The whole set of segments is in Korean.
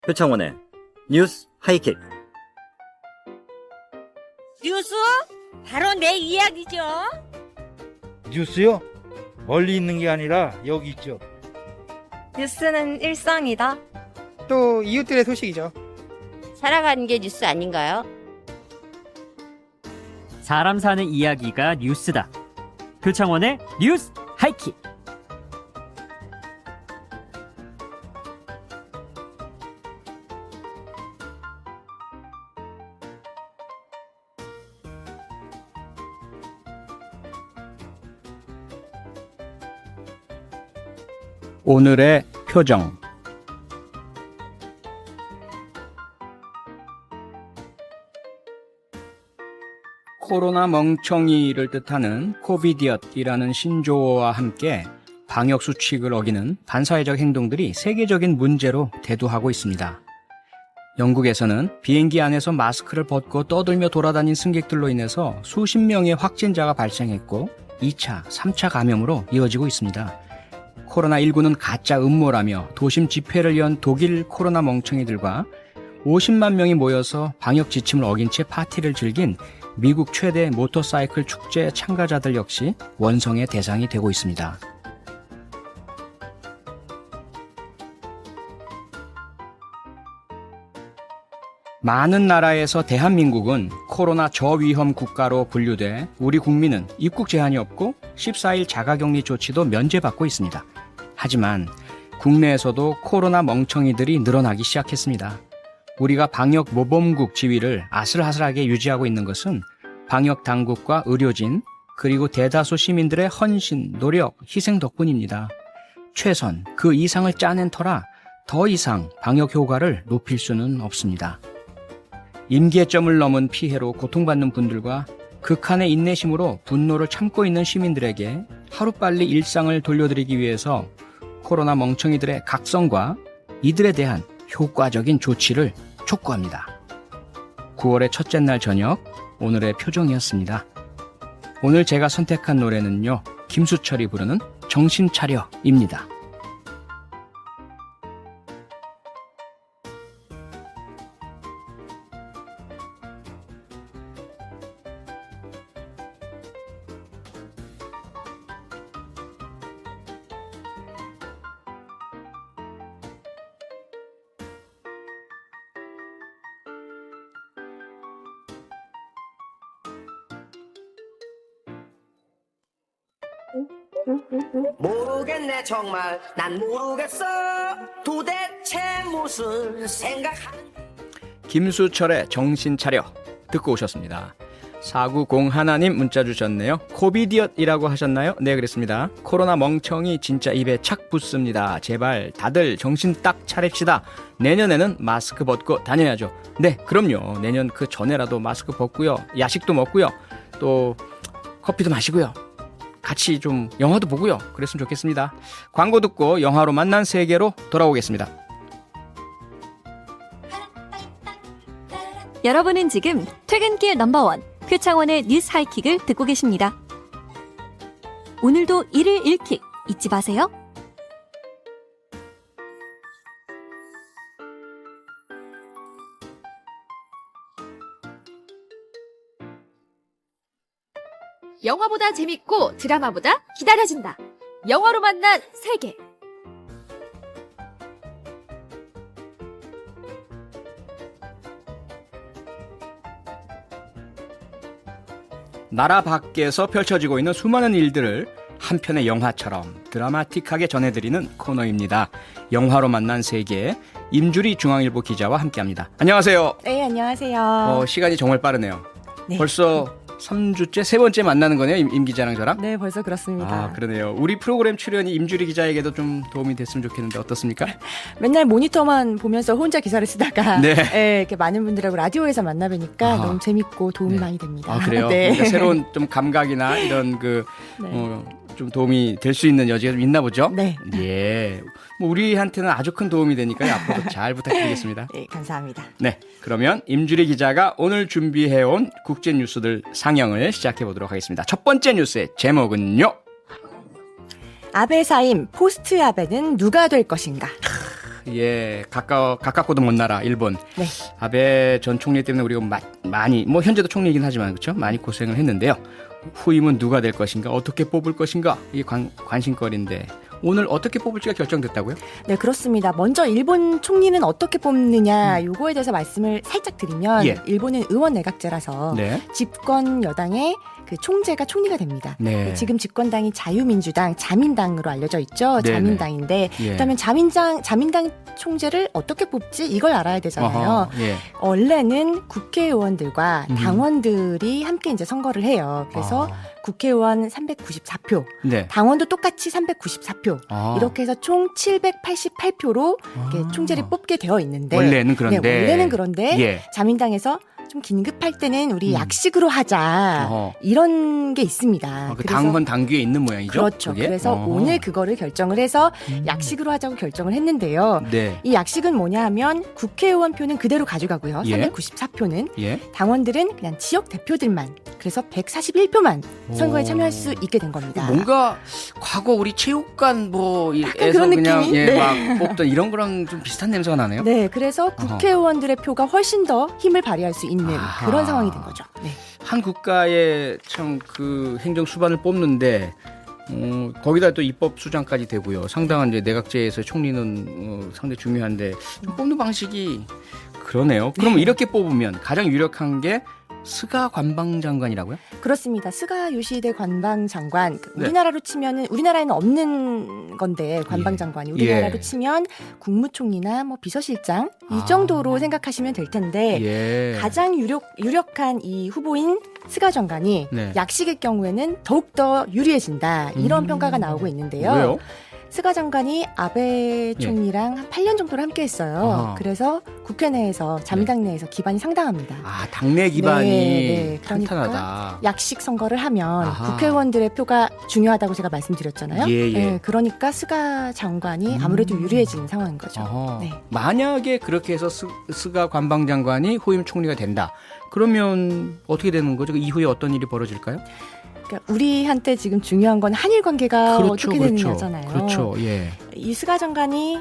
표창원의 뉴스 하이킥. 뉴스? 바로 내 이야기죠. 뉴스요? 멀리 있는 게 아니라 여기 있죠. 뉴스는 일상이다. 또 이웃들의 소식이죠. 살아가는 게 뉴스 아닌가요? 사람 사는 이야기가 뉴스다. 표창원의 뉴스 하이킥. 오늘의 표정. 코로나 멍청이를 뜻하는 코비디엇이라는 신조어와 함께 방역 수칙을 어기는 반사회적 행동들이 세계적인 문제로 대두하고 있습니다. 영국에서는 비행기 안에서 마스크를 벗고 떠들며 돌아다닌 승객들로 인해서 수십 명의 확진자가 발생했고 2차, 3차 감염으로 이어지고 있습니다. 코로나19는 가짜 음모라며 도심 집회를 연 독일 코로나 멍청이들과 50만 명이 모여서 방역 지침을 어긴 채 파티를 즐긴 미국 최대 모터사이클 축제 참가자들 역시 원성의 대상이 되고 있습니다. 많은 나라에서 대한민국은 코로나 저위험 국가로 분류돼 우리 국민은 입국 제한이 없고 14일 자가격리 조치도 면제받고 있습니다. 하지만 국내에서도 코로나 멍청이들이 늘어나기 시작했습니다. 우리가 방역 모범국 지위를 아슬아슬하게 유지하고 있는 것은 방역 당국과 의료진 그리고 대다수 시민들의 헌신, 노력, 희생 덕분입니다. 최선, 그 이상을 짜낸 터라 더 이상 방역 효과를 높일 수는 없습니다. 임계점을 넘은 피해로 고통받는 분들과 극한의 인내심으로 분노를 참고 있는 시민들에게 하루빨리 일상을 돌려드리기 위해서 코로나 멍청이들의 각성과 이들에 대한 효과적인 조치를 촉구합니다. 9월의 첫째 날 저녁, 오늘의 표정이었습니다. 오늘 제가 선택한 노래는요, 김수철이 부르는 정신 차려입니다. 모르겠네 정말 난 모르겠어 도대체 무슨 생각하는 김수철의 정신 차려 듣고 오셨습니다. 4901님 문자 주셨네요. 코비디엇이라고 하셨나요? 네, 그랬습니다. 코로나 멍청이 진짜 입에 착 붙습니다. 제발 다들 정신 딱 차립시다. 내년에는 마스크 벗고 다녀야죠. 네, 그럼요. 내년 그 전에라도 마스크 벗고요. 야식도 먹고요. 또 커피도 마시고요. 같이 좀 영화도 보고요. 그랬으면 좋겠습니다. 광고 듣고 영화로 만난 세계로 돌아오겠습니다. 여러분은 지금 퇴근길 넘버원 표창원의 뉴스 하이킥을 듣고 계십니다. 오늘도 일일 1킥 잊지 마세요. 영화보다 재밌고 드라마보다 기다려진다. 영화로 만난 세계. 나라 밖에서 펼쳐지고 있는 수많은 일들을 한 편의 영화처럼 드라마틱하게 전해드리는 코너입니다. 영화로 만난 세계, 임주리 중앙일보 기자와 함께합니다. 안녕하세요. 네, 안녕하세요. 시간이 정말 빠르네요. 네. 벌써 3주째, 세 번째 만나는 거네요, 임 기자랑 저랑? 네, 벌써 그렇습니다. 아, 그러네요. 우리 프로그램 출연이 임주리 기자에게도 좀 도움이 됐으면 좋겠는데 어떻습니까? 맨날 모니터만 보면서 혼자 기사를 쓰다가 네. 이렇게 많은 분들하고 라디오에서 만나뵈니까 아하. 너무 재밌고 도움이 네. 많이 됩니다. 아, 그래요? 네. 그러니까 새로운 좀 감각이나 이런 네. 좀 도움이 될 수 있는 여지가 좀 있나 보죠? 네. 예. 뭐 우리한테는 아주 큰 도움이 되니까요. 앞으로도 잘 부탁드리겠습니다. 네, 감사합니다. 네. 그러면 임주리 기자가 오늘 준비해온 국제 뉴스들 상영을 시작해 보도록 하겠습니다. 첫 번째 뉴스의 제목은요. 아베 사임 포스트 아베는 누가 될 것인가? 예, 가깝고도 먼 나라 일본. 네. 아베 전 총리 때문에 우리가 많이 뭐 현재도 총리이긴 하지만 그렇죠? 많이 고생을 했는데요. 후임은 누가 될 것인가? 어떻게 뽑을 것인가? 이게 관심거리인데 오늘 어떻게 뽑을지가 결정됐다고요? 네, 그렇습니다. 먼저 일본 총리는 어떻게 뽑느냐 요거에 대해서 말씀을 살짝 드리면 예. 일본은 의원 내각제라서 네. 집권 여당의 그 총재가 총리가 됩니다. 네. 지금 집권당이 자유민주당, 자민당으로 알려져 있죠. 네네. 자민당인데 예. 그렇다면 자민당 총재를 어떻게 뽑지? 이걸 알아야 되잖아요. 어허, 예. 원래는 국회의원들과 음. 당원들이 함께 이제 선거를 해요. 그래서 국회의원 394표, 네. 당원도 똑같이 394표. 아. 이렇게 해서 총 788표로 총재를 뽑게 되어 있는데 원래는 그런데 네, 원래는 그런데 예. 자민당에서 좀 긴급할 때는 우리 음. 약식으로 하자 어허. 이런 게 있습니다. 그 그래서 당헌 당규에 있는 모양이죠? 그렇죠. 그게? 그래서 어허. 오늘 그거를 결정을 해서 약식으로 하자고 결정을 했는데요. 네. 이 약식은 뭐냐 하면 국회의원 표는 그대로 가져가고요. 예. 394표는 예. 당원들은 그냥 지역 대표들만 그래서 141표만 선거에 오. 참여할 수 있게 된 겁니다. 뭔가 과거 우리 체육관 뭐에서 그런 그냥 느낌이? 예, 네. 막 뽑던 이런 거랑 좀 비슷한 냄새가 나네요. 네, 그래서 국회의원들의 표가 훨씬 더 힘을 발휘할 수 있는 아하. 그런 상황이 된 거죠. 네. 한 국가의 참 그 행정 수반을 뽑는데 거기다 또 입법 수장까지 되고요. 상당한 이제 내각제에서 총리는 상당히 중요한데 좀 뽑는 방식이 그러네요. 그러면 이렇게 뽑으면 가장 유력한 게 스가 관방장관이라고요? 그렇습니다. 스가 요시히데 관방장관. 네. 우리나라로 치면은 우리나라에는 없는 건데 관방장관이 우리나라로 예. 치면 국무총리나 뭐 비서실장 이 아. 정도로 생각하시면 될 텐데 예. 가장 유력한 이 후보인 스가 장관이 네. 약식의 경우에는 더욱 더 유리해진다 이런 평가가 나오고 있는데요. 왜요? 스가 장관이 아베 총리랑 한 8년 정도를 함께했어요. 아하. 그래서 국회 내에서 자민당 내에서 기반이 상당합니다. 아, 당내 기반이 네, 그러니까 탄탄하다. 약식 선거를 하면 아하. 국회의원들의 표가 중요하다고 제가 말씀드렸잖아요. 예, 예. 네, 그러니까 스가 장관이 아무래도 유리해지는 상황인 거죠. 어허. 네. 만약에 그렇게 해서 스가 관방장관이 후임 총리가 된다. 그러면 어떻게 되는 거죠? 그 이후에 어떤 일이 벌어질까요? 그러니까 우리한테 지금 중요한 건 한일 관계가 어떻게 되느냐잖아요. 그렇죠. 예. 이 스가 장관이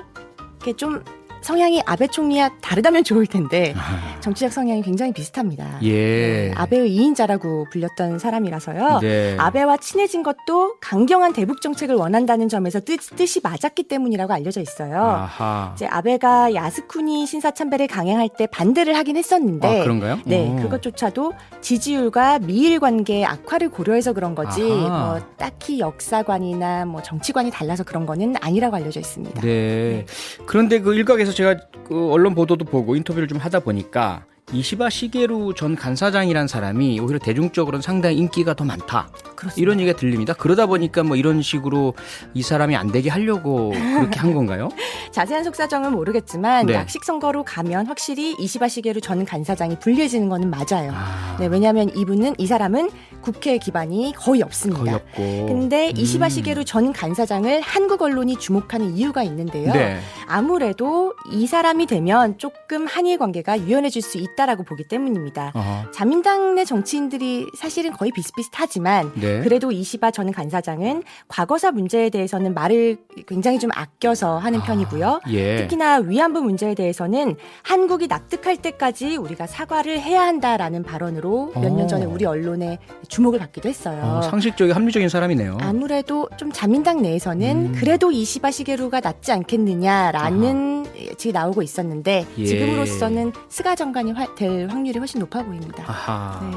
이렇게 좀 성향이 아베 총리와 다르다면 좋을 텐데 정치적 성향이 굉장히 비슷합니다. 예. 네, 아베의 2인자라고 불렸던 사람이라서요. 네. 아베와 친해진 것도 강경한 대북 정책을 원한다는 점에서 뜻이 맞았기 때문이라고 알려져 있어요. 아하. 이제 아베가 야스쿠니 신사참배를 강행할 때 반대를 하긴 했었는데, 아, 그런가요? 네, 오. 그것조차도 지지율과 미일 관계의 악화를 고려해서 그런 거지, 아하. 뭐 딱히 역사관이나 뭐 정치관이 달라서 그런 거는 아니라고 알려져 있습니다. 네. 그런데 그 일각에서 제가 그 언론 보도도 보고 인터뷰를 좀 하다 보니까 이시바 시게루 전 간사장이란 사람이 오히려 대중적으로는 상당히 인기가 더 많다. 그렇습니다. 이런 얘기가 들립니다. 그러다 보니까 뭐 이런 식으로 이 사람이 안 되게 하려고 그렇게 한 건가요? 자세한 속사정은 모르겠지만 네. 약식 선거로 가면 확실히 이시바 시게루 전 간사장이 불리해지는 거는 맞아요. 아, 네, 왜냐하면 이 사람은 국회 기반이 거의 없습니다. 거의 없고. 근데 이시바 시게루 전 간사장을 한국 언론이 주목하는 이유가 있는데요. 네. 아무래도 이 사람이 되면 조금 한일 관계가 유연해질 수 있다라고 보기 때문입니다. 어허. 자민당 내 정치인들이 사실은 거의 비슷비슷하지만 네. 그래도 이시바 전 간사장은 과거사 문제에 대해서는 말을 굉장히 좀 아껴서 하는 편이고요. 예. 특히나 위안부 문제에 대해서는 한국이 납득할 때까지 우리가 사과를 해야 한다라는 발언으로 몇 년 전에 우리 언론에 주목을 받기도 했어요. 상식적인 합리적인 사람이네요. 아무래도 좀 자민당 내에서는 그래도 이시바 시게루가 낫지 않겠느냐라는 예측이 나오고 있었는데 예. 지금으로서는 스가 장관이 될 확률이 훨씬 높아 보입니다. 아하. 네.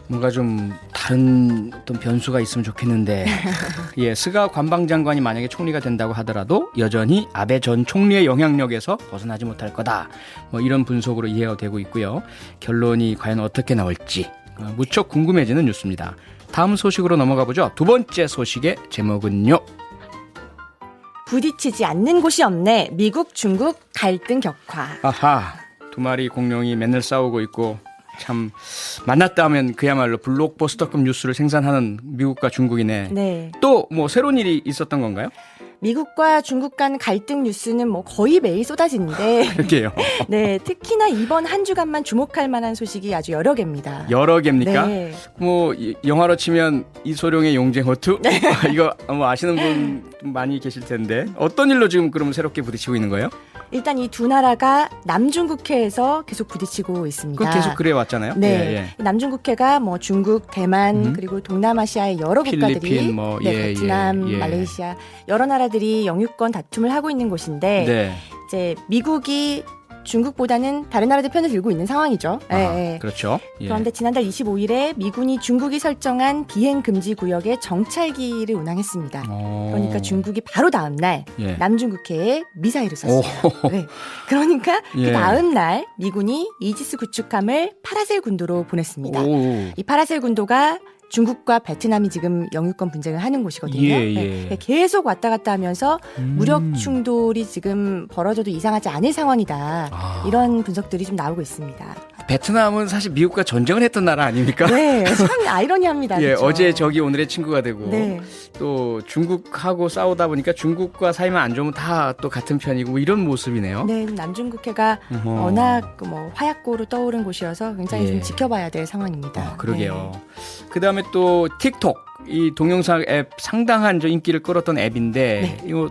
뭔가 좀 다른 어떤 변수가 있으면 좋겠는데 예, 스가 관방장관이 만약에 총리가 된다고 하더라도 여전히 아베 전 총리의 영향력에서 벗어나지 못할 거다. 뭐 이런 분석으로 이해가 되고 있고요. 결론이 과연 어떻게 나올지 무척 궁금해지는 뉴스입니다. 다음 소식으로 넘어가 보죠. 두 번째 소식의 제목은요. 부딪히지 않는 곳이 없네. 미국, 중국 갈등 격화. 아하, 두 마리 공룡이 맨날 싸우고 있고 참 만났다 하면 그야말로 블록버스터급 뉴스를 생산하는 미국과 중국이네. 네. 또 뭐 새로운 일이 있었던 건가요? 미국과 중국 간 갈등 뉴스는 뭐 거의 매일 쏟아지는데 그게요. 네, 특히나 이번 한 주간만 주목할 만한 소식이 아주 여러 개입니다. 여러 개입니까? 네. 뭐 영화로 치면 이소룡의 용쟁호투 이거 뭐 아시는 분 많이 계실 텐데 어떤 일로 지금 그럼 새롭게 부딪히고 있는 거예요? 일단 이 두 나라가 남중국해에서 계속 부딪히고 있습니다. 그 계속 그래 왔잖아요. 네, 예, 예. 남중국해가 뭐 중국, 대만 그리고 동남아시아의 여러 국가들이 필리핀, 뭐, 네, 예, 베트남, 예. 말레이시아 여러 나라들이 영유권 다툼을 하고 있는 곳인데 네. 이제 미국이 중국보다는 다른 나라들 편을 들고 있는 상황이죠. 아, 예, 예. 그렇죠. 예. 그런데 지난달 25일에 미군이 중국이 설정한 비행 금지 구역에 정찰기를 운항했습니다. 그러니까 중국이 바로 다음 날 예. 남중국해에 미사일을 쐈어요. 네. 그러니까 예. 그 다음 날 미군이 이지스 구축함을 파라셀 군도로 보냈습니다. 오. 이 파라셀 군도가 중국과 베트남이 지금 영유권 분쟁을 하는 곳이거든요. 예, 예. 네, 계속 왔다 갔다 하면서 무력 충돌이 지금 벌어져도 이상하지 않을 상황이다. 아. 이런 분석들이 좀 나오고 있습니다. 베트남은 사실 미국과 전쟁을 했던 나라 아닙니까? 네, 참 아이러니합니다. 예, 그렇죠? 어제 적이 오늘의 친구가 되고 네. 또 중국하고 싸우다 보니까 중국과 사이만 안 좋으면 다 또 같은 편이고 뭐 이런 모습이네요. 네, 남중국해가 어허. 워낙 뭐 화약고로 떠오른 곳이어서 굉장히 예. 좀 지켜봐야 될 상황입니다. 그러게요. 네. 그다음에 또 틱톡 이 동영상 앱 상당한 저 인기를 끌었던 앱인데 네. 이거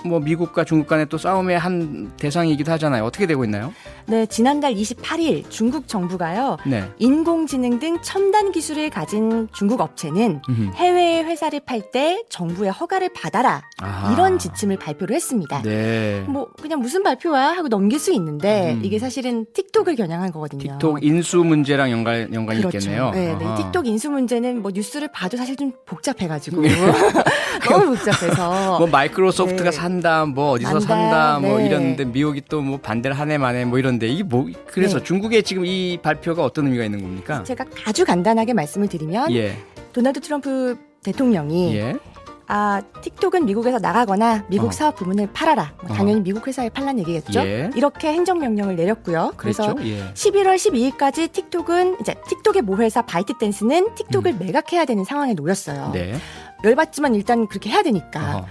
뭐 미국과 중국 간의 또 싸움의 한 대상이기도 하잖아요. 어떻게 되고 있나요? 네, 지난달 28일 중국 정부가요. 네. 인공지능 등 첨단 기술을 가진 중국 업체는 해외에 회사를 팔 때 정부의 허가를 받아라. 아하. 이런 지침을 발표를 했습니다. 네. 뭐 그냥 무슨 발표야 하고 넘길 수 있는데 이게 사실은 틱톡을 겨냥한 거거든요. 틱톡 인수 문제랑 연관이 그렇죠. 있겠네요. 네, 네. 아하. 틱톡 인수 문제는 뭐 뉴스를 봐도 사실 좀 복잡해가지고 너무 복잡해서 뭐 마이크로소프트가 네. 산다, 뭐 어디서 난다, 산다, 뭐 네. 이러는데 미국이 또 뭐 반대를 하네 마네 뭐 이런데 이게 뭐 그래서 네. 중국의 지금 이 발표가 어떤 의미가 있는 겁니까? 제가 아주 간단하게 말씀을 드리면 예, 도널드 트럼프 대통령이 예, 틱톡은 미국에서 나가거나 미국 어. 사업 부문을 팔아라. 뭐 당연히 미국 회사에 팔란 얘기겠죠. 예. 이렇게 행정명령을 내렸고요. 그래서 그랬죠? 예. 11월 12일까지 틱톡의 모회사 바이트댄스는 틱톡을 매각해야 되는 상황에 놓였어요. 네. 열받지만 일단 그렇게 해야 되니까. 어허.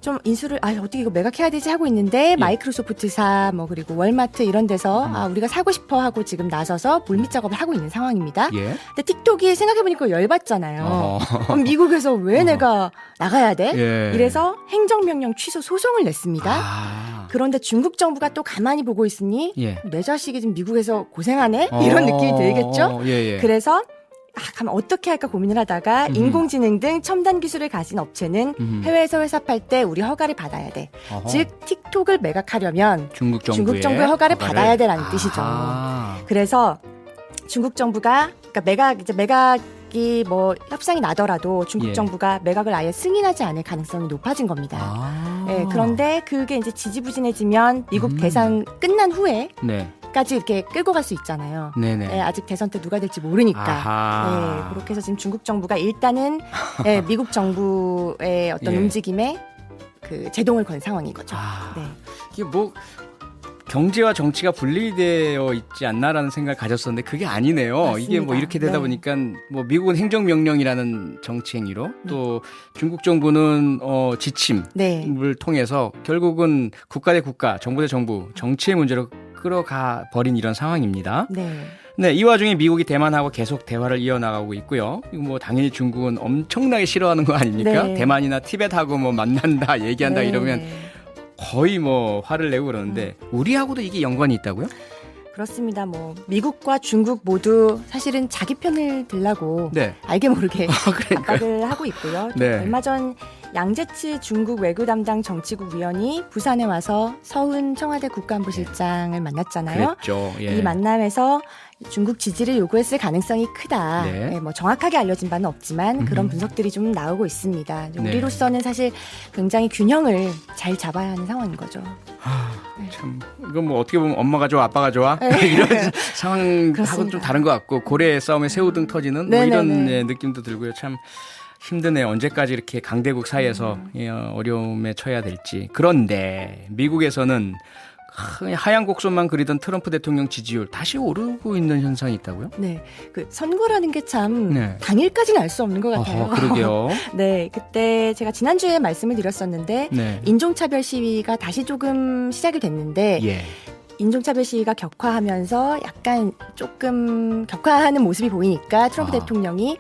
좀 인수를 어떻게 이거 매각해야 되지 하고 있는데 마이크로소프트사 뭐 그리고 월마트 이런 데서 우리가 사고 싶어 하고 지금 나서서 물밑 작업을 하고 있는 상황입니다. 예. 근데 틱톡이 생각해보니까 열받잖아요. 어허. 그럼 미국에서 왜 내가 나가야 돼? 예. 이래서 행정명령 취소 소송을 냈습니다. 아. 그런데 중국 정부가 또 가만히 보고 있으니 예. 내 자식이 지금 미국에서 고생하네? 이런 느낌이 들겠죠? 예, 예. 그래서 가면 어떻게 할까 고민을 하다가 인공지능 등 첨단 기술을 가진 업체는 해외에서 회사 팔 때 우리 허가를 받아야 돼. 어허. 즉 틱톡을 매각하려면 중국 중국 정부의 허가를 받아야 되라는 뜻이죠. 아하. 그래서 중국 정부가 그러니까 매각이 뭐 협상이 나더라도 중국 예. 정부가 매각을 아예 승인하지 않을 가능성이 높아진 겁니다. 아. 네, 그런데 그게 이제 지지부진해지면 미국 대선 끝난 후에 네. 까지 이렇게 끌고 갈 수 있잖아요. 네네. 네, 아직 대선 때 누가 될지 모르니까. 아하. 네, 그렇게 해서 지금 중국 정부가 일단은 미국 정부의 어떤 예. 움직임에 그 제동을 건 상황인 거죠. 아. 네. 이게 뭐 경제와 정치가 분리되어 있지 않나라는 생각을 가졌었는데 그게 아니네요. 맞습니다. 이게 뭐 이렇게 되다 네. 보니까 뭐 미국은 행정명령이라는 정치 행위로 또 중국 정부는 지침을 네. 통해서 결국은 국가 대 국가, 정부 대 정부, 정치의 문제로 끌어가 버린 이런 상황입니다. 네. 네, 이 와중에 미국이 대만하고 계속 대화를 이어나가고 있고요. 이거 뭐 당연히 중국은 엄청나게 싫어하는 거 아닙니까? 네. 대만이나 티벳하고 뭐 만난다, 얘기한다 네. 이러면 거의 뭐 화를 내고 그러는데 우리하고도 이게 연관이 있다고요? 그렇습니다. 뭐 미국과 중국 모두 사실은 자기 편을 들라고 네. 알게 모르게 그러니까요. 압박을 하고 있고요. 네. 얼마 전 양재치 중국 외교 담당 정치국 위원이 부산에 와서 서훈 청와대 국가안보실장을 만났잖아요. 그랬죠. 예. 이 만남에서 중국 지지를 요구했을 가능성이 크다. 네. 네, 뭐 정확하게 알려진 바는 없지만 그런 분석들이 좀 나오고 있습니다. 네. 우리로서는 사실 굉장히 균형을 잘 잡아야 하는 상황인 거죠. 참 이건 뭐 어떻게 보면 엄마가 좋아 아빠가 좋아 네. 이런 상황하고 그렇습니다. 좀 다른 것 같고 고래 싸움에 새우등 터지는 뭐 네, 이런 네, 네. 예, 느낌도 들고요. 참 힘드네요. 언제까지 이렇게 강대국 사이에서 어려움에 처해야 될지. 그런데 미국에서는 하얀 곡선만 그리던 트럼프 대통령 지지율 다시 오르고 있는 현상이 있다고요? 네, 그 선거라는 게 참 네. 당일까지는 알 수 없는 것 같아요. 그러게요. 네, 그때 제가 지난주에 말씀을 드렸었는데 네. 인종차별 시위가 다시 조금 시작이 됐는데 예. 인종차별 시위가 격화하면서 약간 조금 격화하는 모습이 보이니까 트럼프 대통령이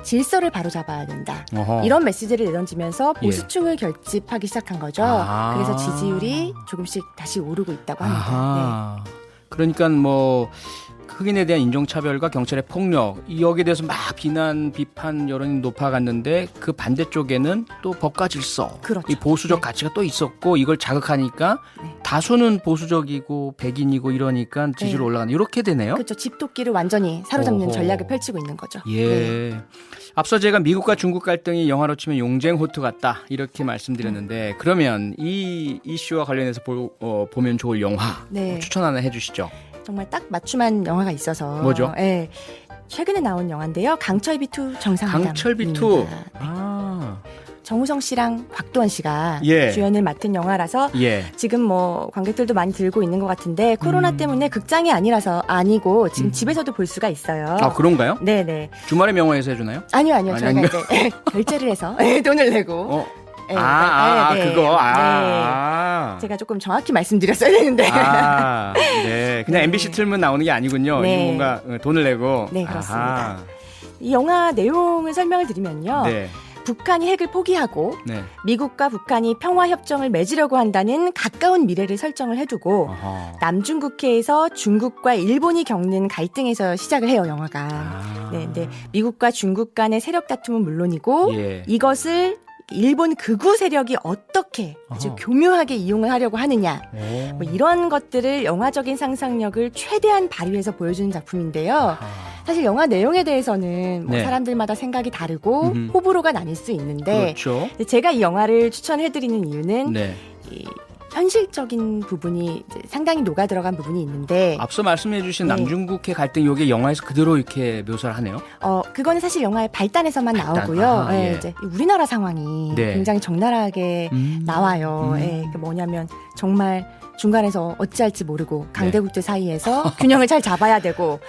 질서를 바로잡아야 된다. 어허. 이런 메시지를 내던지면서 보수층을 결집하기 시작한 거죠. 아. 그래서 지지율이 조금씩 다시 오르고 있다고 합니다. 아하. 그러니까 뭐 흑인에 대한 인종차별과 경찰의 폭력 여기에 대해서 막 비난, 비판 여론이 높아갔는데 그 반대쪽에는 또 법과 질서, 그렇죠. 이 보수적 네. 가치가 또 있었고 이걸 자극하니까 네. 다수는 보수적이고 백인이고 이러니까 지지율 네. 올라가는 이렇게 되네요. 그렇죠. 집도끼를 완전히 사로잡는 어허. 전략을 펼치고 있는 거죠. 예. 네. 앞서 제가 미국과 중국 갈등이 영화로 치면 용쟁 호투 같다 이렇게 말씀드렸는데 그러면 이 이슈와 관련해서 보면 좋을 영화 네. 추천 하나 해주시죠. 정말 딱 맞춤한 영화가 있어서. 뭐죠? 예. 최근에 나온 영화인데요. 강철비 2 정상회담. 강철비 2. 아. 정우성 씨랑 곽도원 씨가 예. 주연을 맡은 영화라서 예. 지금 뭐 관객들도 많이 들고 있는 것 같은데 코로나 때문에 극장이 아니고 지금 집에서도 볼 수가 있어요. 아 그런가요? 네네. 주말에 명화에서 해주나요? 아니요. 아니, 저희가 아니요. 이제 결제를 해서 돈을 내고. 네, 네. 그거. 네. 제가 조금 정확히 말씀드렸어야 되는데. 네. 그냥 네. MBC 틀면 나오는 게 아니군요. 네. 이거 뭔가 돈을 내고. 네, 그렇습니다. 아하. 이 영화 내용을 설명을 드리면요. 네. 북한이 핵을 포기하고 네. 미국과 북한이 평화협정을 맺으려고 한다는 가까운 미래를 설정을 해두고 어허. 남중국해에서 중국과 일본이 겪는 갈등에서 시작을 해요, 영화가. 네, 네. 미국과 중국 간의 세력 다툼은 물론이고 예. 이것을 일본 극우 세력이 어떻게 아주 어허. 교묘하게 이용을 하려고 하느냐. 오. 뭐 이런 것들을 영화적인 상상력을 최대한 발휘해서 보여주는 작품인데요. 아하. 사실 영화 내용에 대해서는 뭐 네. 사람들마다 생각이 다르고 음흠. 호불호가 나뉠 수 있는데 그렇죠. 제가 이 영화를 추천해드리는 이유는 네. 이 현실적인 부분이 이제 상당히 녹아 들어간 부분이 있는데 앞서 말씀해주신 네. 남중국해 갈등 이게 영화에서 그대로 이렇게 묘사를 하네요. 그거는 사실 영화의 발단에서만 발단. 나오고요. 아하, 예, 예. 이제 우리나라 상황이 네. 굉장히 적나라하게 나와요. 예, 그 뭐냐면 정말 중간에서 어찌할지 모르고 강대국들 사이에서 균형을 잘 잡아야 되고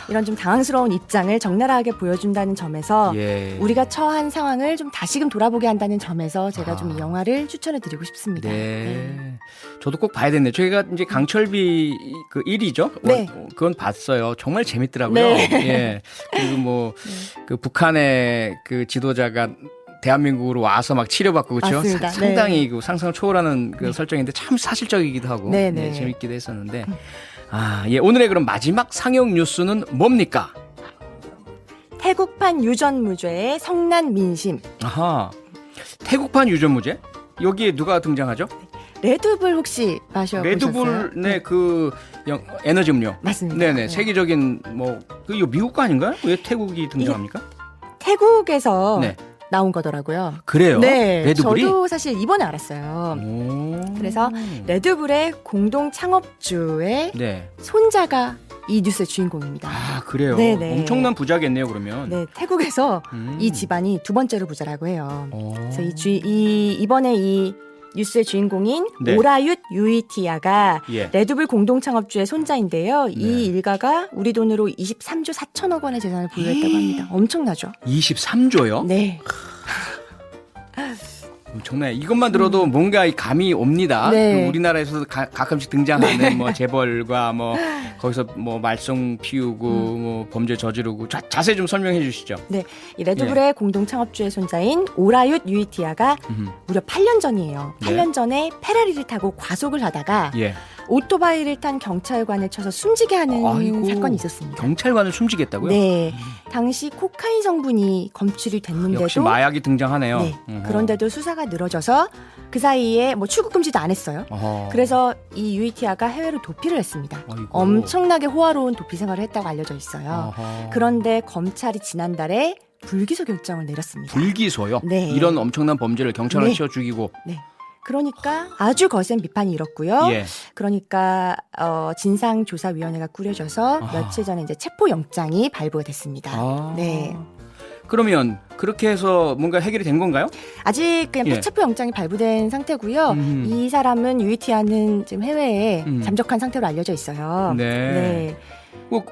이런 좀 당황스러운 입장을 적나라하게 보여준다는 점에서 예. 우리가 처한 상황을 좀 다시금 돌아보게 한다는 점에서 제가 좀 이 아. 영화를 추천해드리고 싶습니다. 네. 저도 꼭 봐야 되네요. 저희가 이제 강철비 그 1위죠? 네. 그건 봤어요. 정말 재밌더라고요. 네. 예. 그리고 뭐 그 북한의 그 지도자가 대한민국으로 와서 막 치료받고 그렇죠. 맞습니다. 상당히 그 상상을 초월하는 그 설정인데 참 사실적이기도 하고 네, 네, 네. 재밌기도 했었는데 예. 오늘의 그럼 마지막 상영 뉴스는 뭡니까? 태국판 유전무죄의 성난 민심. 아하. 태국판 유전무죄? 여기에 누가 등장하죠? 레드불 혹시 마셔보셨어요? 레드불 그 에너지 음료. 맞습니다. 네네. 네. 세계적인 이거 미국 거 아닌가요? 왜 태국이 등장합니까? 태국에서 네. 나온 거더라고요. 그래요? 네, 레드불이? 저도 사실 이번에 알았어요. 오. 그래서 레드불의 공동 창업주의 네. 손자가 이 뉴스의 주인공입니다. 아 그래요. 네네. 엄청난 부자겠네요. 그러면. 네, 태국에서 음. 이 집안이 두 번째로 부자라고 해요. 오. 그래서 이번에 이 뉴스의 주인공인 네. 오라윳 유이티아가 예. 레드불 공동 창업주의 손자인데요. 네. 이 일가가 우리 돈으로 23조 4천억 원의 재산을 보유했다고 합니다. 엄청나죠? 23조요? 네. 엄청나요. 이것만 들어도 뭔가 이 감이 옵니다. 네. 그 우리나라에서도 가끔씩 등장하는 뭐 재벌과 뭐 거기서 뭐 말썽 피우고 뭐 범죄 저지르고 자세히 좀 설명해 주시죠. 네, 이 레드불의 공동 창업주의 손자인 오라윳 유이티아가 무려 8년 전이에요. 네. 8년 전에 페라리를 타고 과속을 하다가 예. 오토바이를 탄 경찰관을 쳐서 숨지게 하는 아이고, 사건이 있었습니다. 경찰관을 숨지겠다고요? 네, 당시 코카인 성분이 검출이 됐는데도 역시 마약이 등장하네요. 네, 어허. 그런데도 수사가 늘어져서 그 사이에 뭐 출국 금지도 안 했어요. 어허. 그래서 이 유이티아가 해외로 도피를 했습니다. 아이고. 엄청나게 호화로운 도피 생활을 했다고 알려져 있어요. 어허. 그런데 검찰이 지난달에 불기소 결정을 내렸습니다. 불기소요? 네. 이런 엄청난 범죄를 경찰을 네. 치워 죽이고. 네. 그러니까 아주 거센 비판이 일었고요. 예. 그러니까 진상조사위원회가 꾸려져서 아. 며칠 전에 이제 체포영장이 발부가 됐습니다. 아. 네. 그러면 그렇게 해서 뭔가 해결이 된 건가요? 아직 그냥 예. 체포 영장이 발부된 상태고요. 이 사람은 UET하는 지금 해외에 잠적한 상태로 알려져 있어요. 네.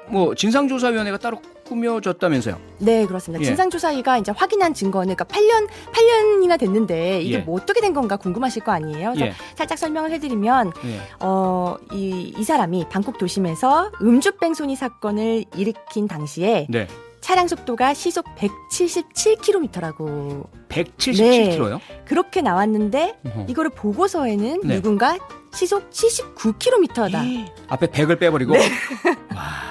뭐 진상조사위원회가 따로 꾸며졌다면서요? 네, 그렇습니다. 예. 진상조사위가 이제 확인한 증거는 그러니까 8년이나 됐는데 이게 예. 뭐 어떻게 된 건가 궁금하실 거 아니에요. 그래서 예. 살짝 설명을 해드리면 예. 이 사람이 방콕 도심에서 음주뺑소니 사건을 일으킨 당시에 네. 차량 속도가 시속 177km라고 177km요? 그렇게 나왔는데 이거를 보고서에는 네. 누군가 시속 79km다. 앞에 100을 빼버리고. 네. 와.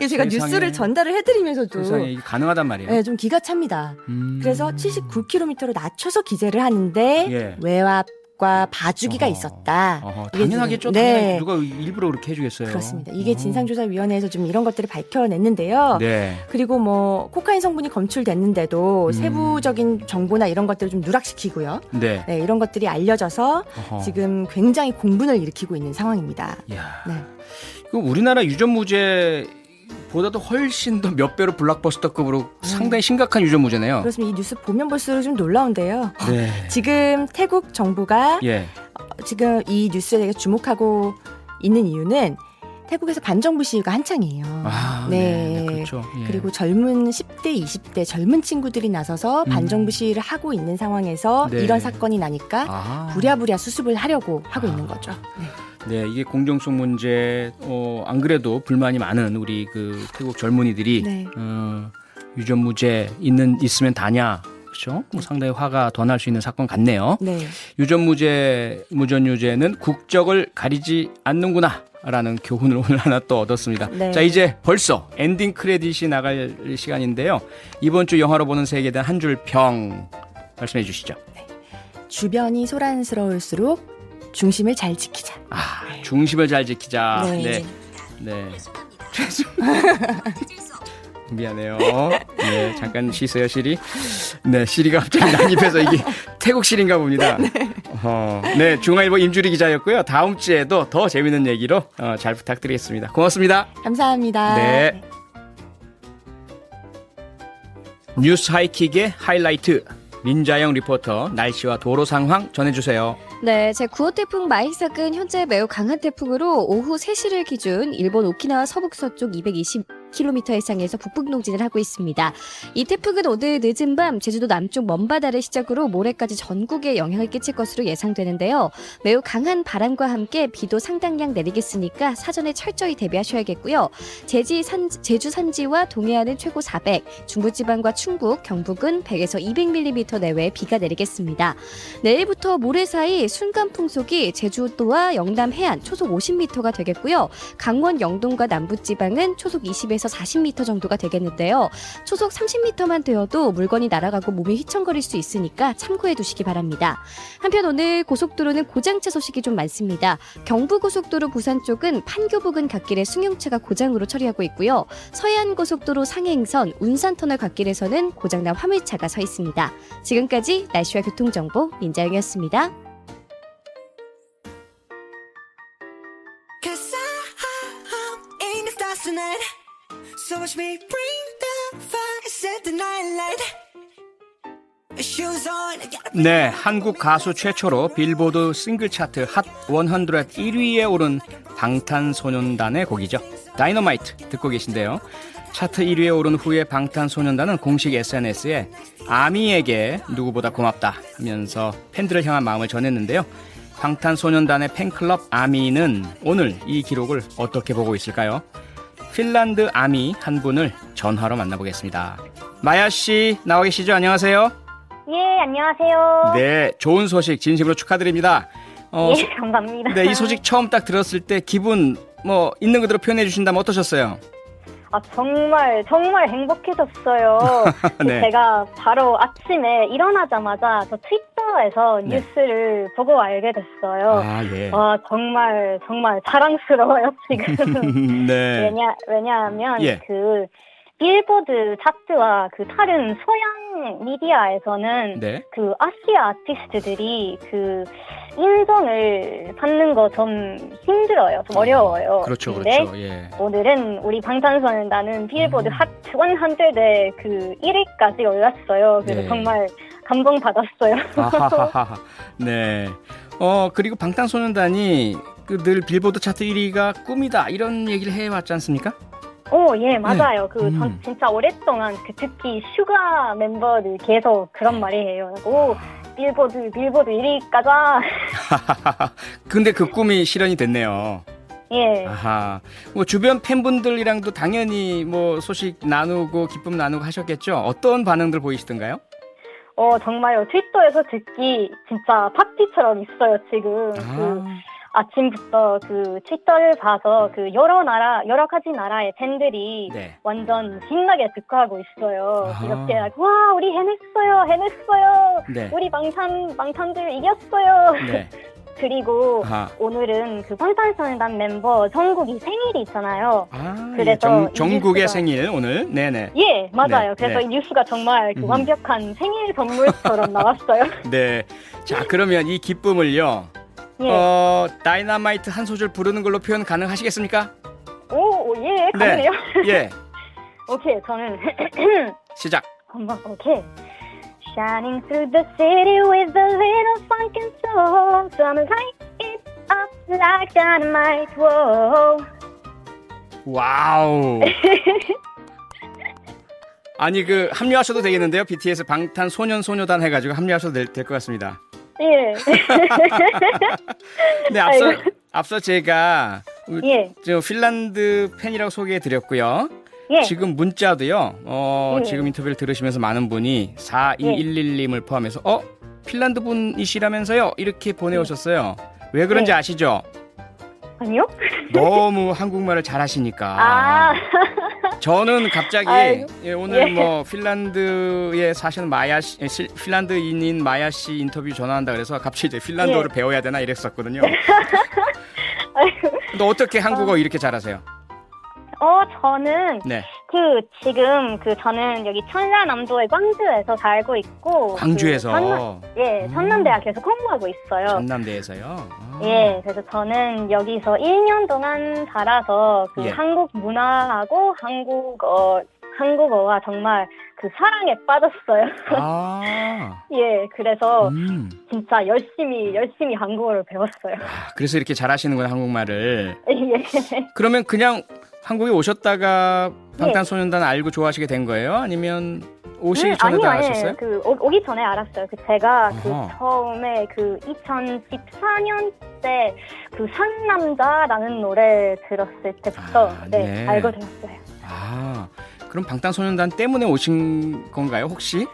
제가 세상에. 뉴스를 전달을 해드리면서도 세상에 이게 가능하단 말이에요. 네, 좀 기가 찹니다. 그래서 79km로 낮춰서 기재를 하는데 예. 외압과 봐주기가 어허. 있었다. 이게 당연하겠죠. 지금- 네. 당연히 누가 일부러 그렇게 해주겠어요. 그렇습니다. 이게 진상조사위원회에서 좀 이런 것들을 밝혀냈는데요. 네. 그리고 뭐 코카인 성분이 검출됐는데도 세부적인 정보나 이런 것들을 좀 누락시키고요. 네. 네, 이런 것들이 알려져서 어허. 지금 굉장히 공분을 일으키고 있는 상황입니다. 야. 네. 그 우리나라 유전무죄 보다도 훨씬 더 몇 배로 블록버스터급으로 상당히 심각한 유전무죄네요. 그렇습니다. 이 뉴스 보면 볼수록 좀 놀라운데요. 네. 지금 태국 정부가 예. 지금 이 뉴스에 대해 주목하고 있는 이유는 태국에서 반정부 시위가 한창이에요. 아, 네. 그렇죠. 예. 그리고 젊은 10대, 20대 젊은 친구들이 나서서 반정부 시위를 하고 있는 상황에서 네. 이런 사건이 나니까 아. 부랴부랴 수습을 하려고 하고 있는 거죠. 네. 네, 이게 공정성 문제, 안 그래도 불만이 많은 우리 그 태국 젊은이들이, 네. 유전무죄 있으면 다냐, 그렇죠? 뭐 상당히 화가 더 날 수 있는 사건 같네요. 네. 유전무죄, 무전유죄는 국적을 가리지 않는구나. 라는 교훈을 오늘 하나 또 얻었습니다. 네. 자, 이제 벌써 엔딩 크레딧이 나갈 시간인데요. 이번 주 영화로 보는 세계에 대한 한 줄 평 말씀해 주시죠. 주변이 소란스러울수록 중심을 잘 지키자. 아, 중심을 잘 지키자. 네. 네. 미안해요. 네, 잠깐 쉬세요, 시리. 네, 시리가 갑자기 난입해서 이게 태국 시리인가 봅니다. 네, 중앙일보 임주리 기자였고요. 다음 주에도 더 재밌는 얘기로 잘 부탁드리겠습니다. 고맙습니다. 감사합니다. 네. 뉴스 하이킥의 하이라이트. 민자영 리포터 날씨와 도로 상황 전해주세요. 네, 제9호 태풍 마이삭은 현재 매우 강한 태풍으로 오후 3시를 기준 일본 오키나와 서북서쪽 220km 해상에서 북북동진을 하고 있습니다. 이 태풍은 오늘 늦은 밤 제주도 남쪽 먼바다를 시작으로 모레까지 전국에 영향을 끼칠 것으로 예상되는데요. 매우 강한 바람과 함께 비도 상당량 내리겠으니까 사전에 철저히 대비하셔야겠고요. 제주 산지와 동해안은 최고 400, 중부지방과 충북, 경북은 100에서 200mm 내외의 비가 내리겠습니다. 내일부터 모레 사이 순간 풍속이 제주도와 영남 해안 초속 50m가 되겠고요. 강원 영동과 남부지방은 초속 20에서 40m 정도가 되겠는데요. 초속 30m만 되어도 물건이 날아가고 몸이 휘청거릴 수 있으니까 참고해 두시기 바랍니다. 한편 오늘 고속도로는 고장차 소식이 좀 많습니다. 경부고속도로 부산 쪽은 판교 부근 갓길에 승용차가 고장으로 처리하고 있고요. 서해안고속도로 상행선 운산터널 갓길에서는 고장난 화물차가 서 있습니다. 지금까지 날씨와 교통정보 민자영이었습니다. Cause I'm in the stars tonight. So watch me bring the fire, set the night light. Shoes on. 네, 한국 가수 최초로 빌보드 싱글 차트 핫 100 1위에 오른 방탄소년단의 곡이죠. 다이너마이트 듣고 계신데요. 차트 1위에 오른 후에 방탄소년단은 공식 SNS에 아미에게 누구보다 고맙다 하면서 팬들을 향한 마음을 전했는데요. 방탄소년단의 팬클럽 아미는 오늘 이 기록을 어떻게 보고 있을까요? 핀란드 아미 한 분을 전화로 만나보겠습니다. 마야 씨 나와 계시죠? 안녕하세요. 예, 안녕하세요. 네, 좋은 소식 진심으로 축하드립니다. 예, 감사합니다. 네, 이 소식 처음 딱 들었을 때 기분 뭐 있는 그대로 표현해 주신다면 어떠셨어요? 아, 정말 행복해졌어요. 네. 제가 바로 아침에 일어나자마자 저 트위터에서 네. 뉴스를 보고 알게 됐어요. 아, 예. 와, 정말 자랑스러워요, 지금. 네. 왜냐하면 예. 그 빌보드 차트와 그 다른 서양 미디어에서는 네. 그 아시아 아티스트들이 그 인정을 받는 거 좀 힘들어요. 좀 어려워요. 그렇죠, 근데 그렇죠. 예. 오늘은 우리 방탄소년단은 빌보드 핫 100에 그 1위까지 올랐어요. 그래서 네. 정말 감동받았어요. 아하하하. 네. 그리고 방탄소년단이 그 늘 빌보드 차트 1위가 꿈이다 이런 얘기를 해왔지 않습니까? 오, 예, 맞아요. 네. 전 진짜 오랫동안 특히 슈가 멤버들 계속 그런 말이 해요. 오, 빌보드 1위 가자. 근데 그 꿈이 실현이 됐네요. 예. 아하. 뭐 주변 팬분들이랑도 당연히 뭐 소식 나누고 기쁨 나누고 하셨겠죠? 어떤 반응들 보이시던가요? 정말요. 트위터에서 듣기 진짜 파티처럼 있어요, 지금. 아침부터 그 트위터를 봐서 그 여러 가지 나라의 팬들이 네. 완전 신나게 듣고 하고 있어요. 아하. 이렇게 와, 우리 해냈어요. 네. 우리 방탄들 이겼어요. 네. 그리고 아하. 오늘은 그 방탄소년단 멤버 정국이 생일이 있잖아요. 아, 그래서 이 정국의 뉴스가- 생일 오늘. 네네. 예, 맞아요. 네, 그래서 네. 이 뉴스가 정말 그 음. 완벽한 생일 선물처럼 나왔어요. 네. 자, 그러면 이 기쁨을요. 예. 다이너마이트 한 소절 부르는 걸로 표현 가능하시겠습니까? 예, 가네요. 예. 오케이, 저는 시작. 오케이. Shining through the city with a little funk and soul. Some light it up like dynamite. Whoa. 와우. 아니 그 합류하셔도 되겠는데요. BTS 방탄소년소녀단 해가지고 합류하셔도 될 것 같습니다. 예. 네, 앞서 제가 예. 저 핀란드 팬이라고 소개해드렸고요. 예. 지금 문자도요. 예. 지금 인터뷰를 들으시면서 많은 분이 4211님을 포함해서 핀란드 분이시라면서요. 이렇게 보내오셨어요. 왜 그런지 예. 아시죠? 아니요? 너무 한국말을 잘하시니까. 아. 저는 갑자기 아이고. 오늘 예. 뭐 핀란드에 사시는 핀란드인인 마야 씨 인터뷰 전화한다 그래서 갑자기 이제 핀란드어를 예. 배워야 되나 이랬었거든요. 아이고. 근데 어떻게 한국어 이렇게 잘하세요? 저는 네. 지금 저는 여기 전라남도의 광주에서 살고 있고 광주에서. 전남대학에서 공부하고 있어요. 전남대에서요. 예, 그래서 저는 여기서 1년 동안 살아서 예. 한국 문화하고 한국어와 정말 사랑에 빠졌어요. 아. 예, 그래서 음. 진짜 열심히 한국어를 배웠어요. 그래서 이렇게 잘하시는구나 한국말을. 예. 그러면 그냥 한국에 오셨다가 방탄소년단 알고 좋아하시게 된 거예요? 아니면 오시기 전에도 아셨어요? 오기 전에 알았어요. 제가 어허. 처음에 2014년 때 상남자라는 노래 들었을 때부터 네. 알고 들었어요. 아, 그럼 방탄소년단 때문에 오신 건가요, 혹시?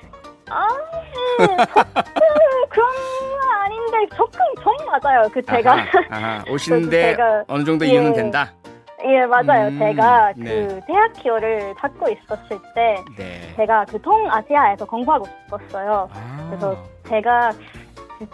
그런 건 아닌데 조금 맞아요. 제가 오시는데 제가- 어느 정도 예. 이유는 된다? 예, 맞아요. 제가 네. 대학교를 다니고 있었을 때 네. 제가 동아시아에서 공부하고 싶었어요. 그래서 제가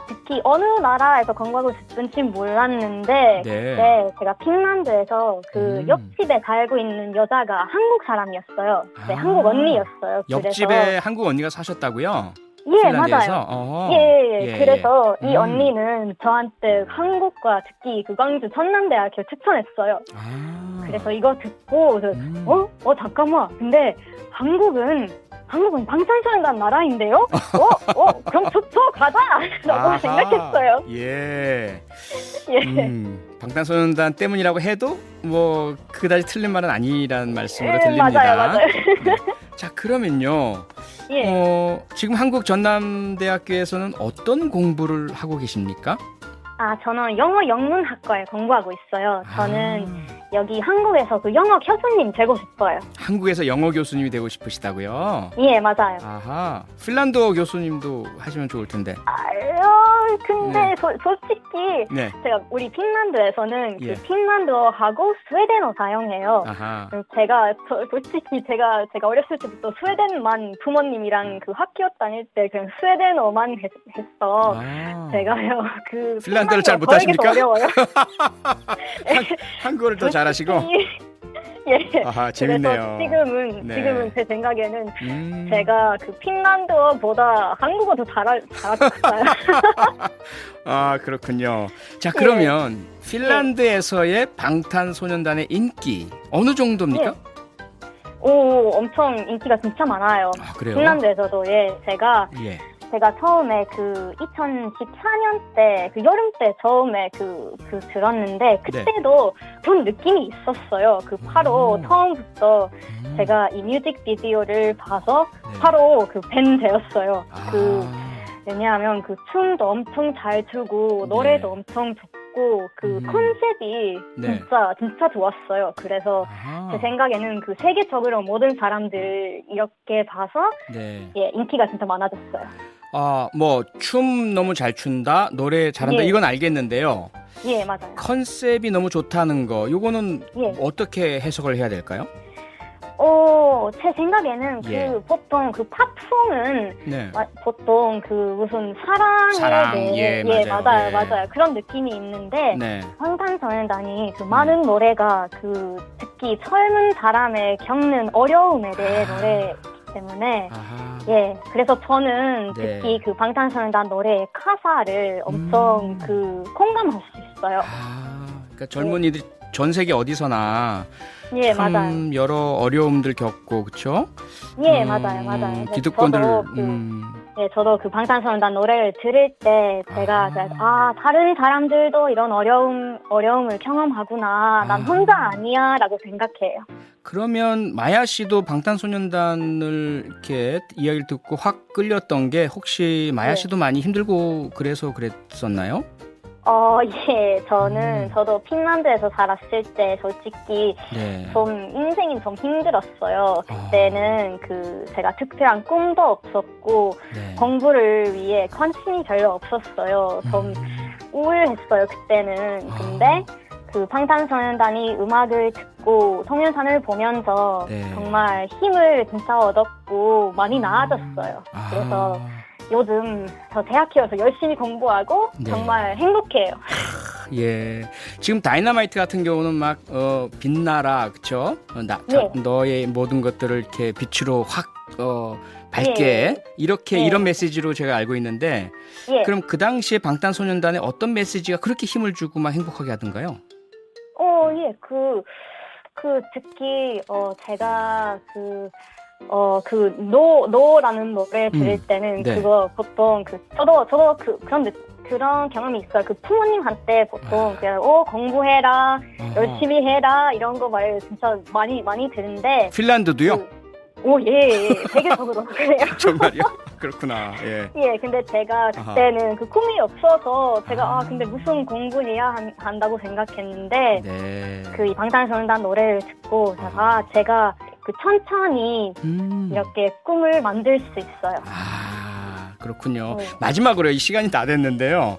특히 어느 나라에서 공부하고 싶은지 몰랐는데 네. 제가 핀란드에서 옆집에 살고 있는 여자가 한국 사람이었어요. 한국 언니였어요. 옆집에 한국 언니가 사셨다고요? 예, 핀란드에서? 맞아요. 어허. 예. 그래서 이 음. 언니는 저한테 한국과 특히 광주 전남대학교 추천했어요. 아. 그래서 이거 듣고 잠깐만. 근데 한국은 방탄소년단 나라인데요? 그럼 좋죠, 가자! 라고 아하. 생각했어요. 예. 예. 방탄소년단 때문이라고 해도 뭐 그다지 틀린 말은 아니라는 말씀으로 예, 들립니다. 맞아요. 네. 자, 그러면요. 예. 지금 한국 전남대학교에서는 어떤 공부를 하고 계십니까? 저는 영어 영문학과에 공부하고 있어요. 저는 여기 한국에서 영어 교수님 되고 싶어요. 한국에서 영어 교수님이 되고 싶으시다고요? 예, 맞아요. 아하. 핀란드어 교수님도 하시면 좋을 텐데. 근데 네. 솔직히 네. 우리 핀란드에서는 예. 핀란드어하고 스웨덴어 사용해요. 아하. 솔직히 제가 어렸을 때부터 스웨덴만 부모님이랑 학교 다닐 때 그냥 스웨덴어만 했어. 제가요 핀란드어를 잘 핀란드어 못하십니까? 어려워요. 한국어를 더 잘하시고. 예. 아하, 재밌네요. 그래서 네. 지금은 제 생각에는 제가 그 핀란드어보다 한국어도 잘할 것 같아요. 아, 그렇군요. 자, 예. 그러면 핀란드에서의 방탄소년단의 인기 어느 정도입니까? 예. 오, 엄청 인기가 진짜 많아요. 아, 그래요? 핀란드에서도 제가 예. 처음에 그 2014년 때 그 여름 때 처음에 그 들었는데 그때도 그런 느낌이 있었어요. 그 바로 처음부터 제가 이 뮤직비디오를 봐서 바로 그 팬 되었어요. 왜냐하면 그 춤도 엄청 잘 추고 노래도 엄청 좋고 그 컨셉이 진짜 좋았어요. 그래서 제 생각에는 그 세계적으로 모든 사람들 이렇게 봐서 인기가 진짜 많아졌어요. 아, 뭐 춤 너무 잘 춘다, 노래 잘한다 이건 알겠는데요. 예, 맞아요. 컨셉이 너무 좋다는 거, 요거는 어떻게 해석을 해야 될까요? 제 생각에는 그 보통 그 팝송은 보통 그 무슨 사랑에 대해 맞아요. 그런 느낌이 있는데 방탄소년단이 그 많은 노래가 그 특히 젊은 사람의 겪는 어려움에 대해 노래 때문에 그래서 저는 특히 그 방탄소년단 노래의 가사를 엄청 그 공감할 수 있어요. 그러니까 젊은이들이 전 세계 어디서나 참 맞아요. 여러 어려움들 겪고 그렇죠? 맞아요. 기득권들 저도 그 방탄소년단 노래를 들을 때 제가 다른 사람들도 이런 어려움을 경험하구나. 난 혼자 아니야라고 생각해요. 그러면 마야 씨도 방탄소년단을 이렇게 이야기를 듣고 확 끌렸던 게 혹시 마야 씨도 많이 힘들고 그래서 그랬었나요? 저도 핀란드에서 살았을 때 솔직히 좀 인생이 좀 힘들었어요. 그때는 그 제가 특별한 꿈도 없었고 공부를 위해 관심이 별로 없었어요. 좀 우울했어요, 그때는. 근데 그 방탄소년단이 음악을 듣고 송년산을 보면서 정말 힘을 진짜 얻었고 많이 나아졌어요. 그래서 요즘 저 대학교에서 열심히 공부하고 정말 행복해요. 지금 다이너마이트 같은 경우는 막 빛나라, 그쵸? 너의 모든 것들을 이렇게 빛으로 확 밝게 이렇게 이런 메시지로 제가 알고 있는데 그럼 그 당시에 방탄소년단의 어떤 메시지가 그렇게 힘을 주고 막 행복하게 하던가요? 특히 제가 노라는 노래 들을 때는 그거 보통 저도 그런 경험이 있어요. 그 부모님한테 보통 그냥 공부해라, 열심히 해라 이런 거 말 진짜 많이 듣는데 핀란드도요? 세계적으로 그래요. 정말요? 그렇구나. 근데 제가 그때는 그 꿈이 없어서 제가 근데 무슨 공부해야 한다고 생각했는데 그 이 방탄소년단 노래를 듣고 제가 그 천천히 이렇게 꿈을 만들 수 있어요. 그렇군요. 마지막으로 이 시간이 다 됐는데요.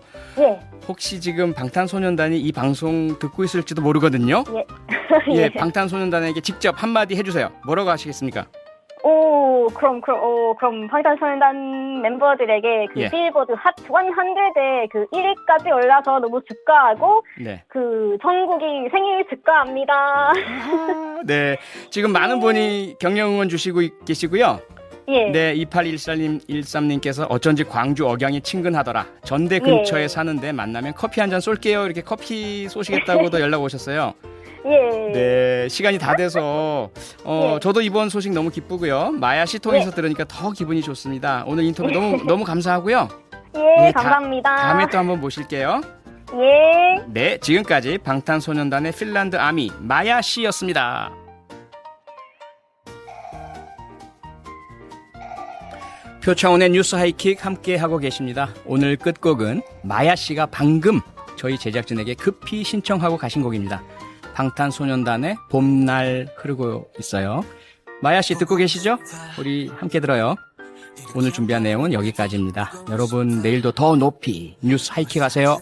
혹시 지금 방탄소년단이 이 방송 듣고 있을지도 모르거든요. 방탄소년단에게 직접 한마디 해주세요. 뭐라고 하시겠습니까? 그럼 방탄소년단 멤버들에게 그 빌보드 핫 100에 그 1위까지 올라서 너무 축하하고 그 정국이 생일 축하합니다. 지금 많은 분이 격려 응원 주시고 계시고요. 2813님께서 어쩐지 광주 억양이 친근하더라. 전대 근처에 사는데 만나면 커피 한 잔 쏠게요. 이렇게 커피 쏘시겠다고도 연락 오셨어요. 시간이 다 돼서 저도 이번 소식 너무 기쁘고요. 마야 씨 통해서 들으니까 더 기분이 좋습니다. 오늘 인터뷰 너무 감사하고요. 감사합니다. 다음에 또 한번 모실게요. 지금까지 방탄소년단의 핀란드 아미 마야 씨였습니다. 표창원의 뉴스 하이킥 함께 하고 계십니다. 오늘 끝곡은 마야 씨가 방금 저희 제작진에게 급히 신청하고 가신 곡입니다. 방탄소년단의 봄날 흐르고 있어요. 마야 씨 듣고 계시죠? 우리 함께 들어요. 오늘 준비한 내용은 여기까지입니다. 여러분 내일도 더 높이 뉴스 하이킥 하세요.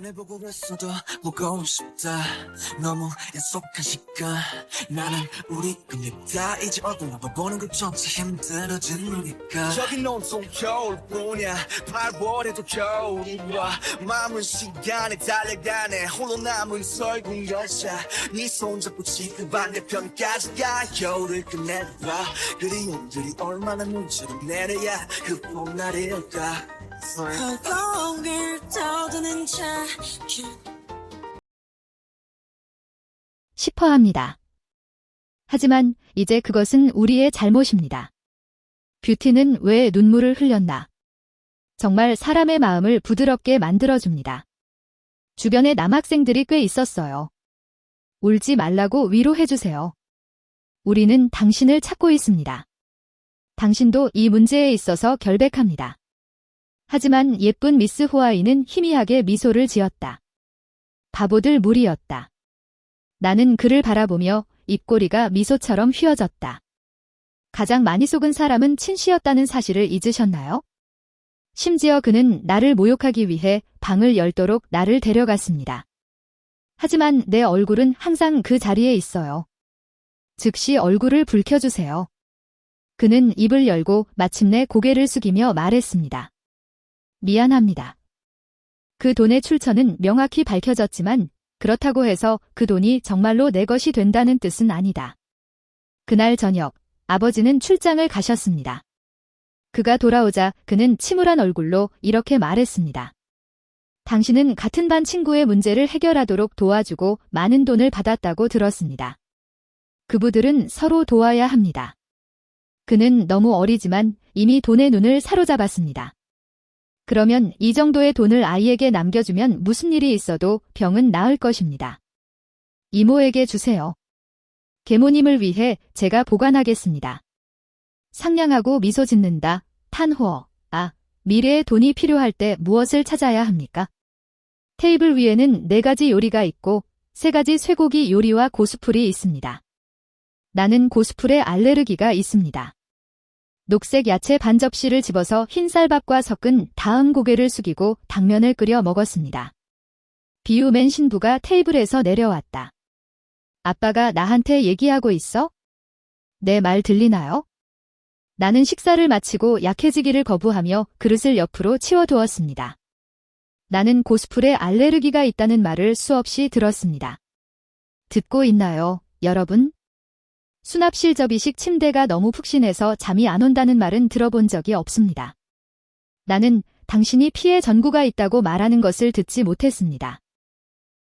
너무 약속한 시간 나는 우리 끝냈다 이제 얼굴 한번 보는 것조차 힘들어진 우리가 저긴 온통 겨울뿐이야 8월에도 겨울이 와 마음은 시간에 달려가네 홀로 남은 설국 열차 네 손잡고 지금 반대편까지 가 겨울을 끝내봐 그리움들이 얼마나 눈치를 내려야 그 봄날일까 허공을 떠도는 자 싶어합니다. 하지만 이제 그것은 우리의 잘못입니다. 뷰티는 왜 눈물을 흘렸나? 정말 사람의 마음을 부드럽게 만들어줍니다. 주변에 남학생들이 꽤 있었어요. 울지 말라고 위로해주세요. 우리는 당신을 찾고 있습니다. 당신도 이 문제에 있어서 결백합니다. 하지만 예쁜 미스 호아이는 희미하게 미소를 지었다. 바보들 무리였다. 나는 그를 바라보며 입꼬리가 미소처럼 휘어졌다. 가장 많이 속은 사람은 친씨였다는 사실을 잊으셨나요? 심지어 그는 나를 모욕하기 위해 방을 열도록 나를 데려갔습니다. 하지만 내 얼굴은 항상 그 자리에 있어요. 즉시 얼굴을 붉혀주세요. 그는 입을 열고 마침내 고개를 숙이며 말했습니다. 미안합니다. 그 돈의 출처는 명확히 밝혀졌지만 그렇다고 해서 그 돈이 정말로 내 것이 된다는 뜻은 아니다. 그날 저녁, 아버지는 출장을 가셨습니다. 그가 돌아오자 그는 침울한 얼굴로 이렇게 말했습니다. 당신은 같은 반 친구의 문제를 해결하도록 도와주고 많은 돈을 받았다고 들었습니다. 그부들은 서로 도와야 합니다. 그는 너무 어리지만 이미 돈의 눈을 사로잡았습니다. 그러면 이 정도의 돈을 아이에게 남겨주면 무슨 일이 있어도 병은 나을 것입니다. 이모에게 주세요. 계모님을 위해 제가 보관하겠습니다. 상냥하고 미소 짓는다. 탄호어. 미래의 돈이 필요할 때 무엇을 찾아야 합니까? 테이블 위에는 4가지 요리가 있고 3가지 쇠고기 요리와 고수풀이 있습니다. 나는 고수풀에 알레르기가 있습니다. 녹색 야채 반 접시를 집어서 흰쌀밥과 섞은 다음 고개를 숙이고 당면을 끓여 먹었습니다. 비우맨 신부가 테이블에서 내려왔다. 아빠가 나한테 얘기하고 있어? 내 말 들리나요? 나는 식사를 마치고 약해지기를 거부하며 그릇을 옆으로 치워두었습니다. 나는 고수풀에 알레르기가 있다는 말을 수없이 들었습니다. 듣고 있나요, 여러분? 수납실 접이식 침대가 너무 푹신해서 잠이 안 온다는 말은 들어본 적이 없습니다. 나는 당신이 피해 전구가 있다고 말하는 것을 듣지 못했습니다.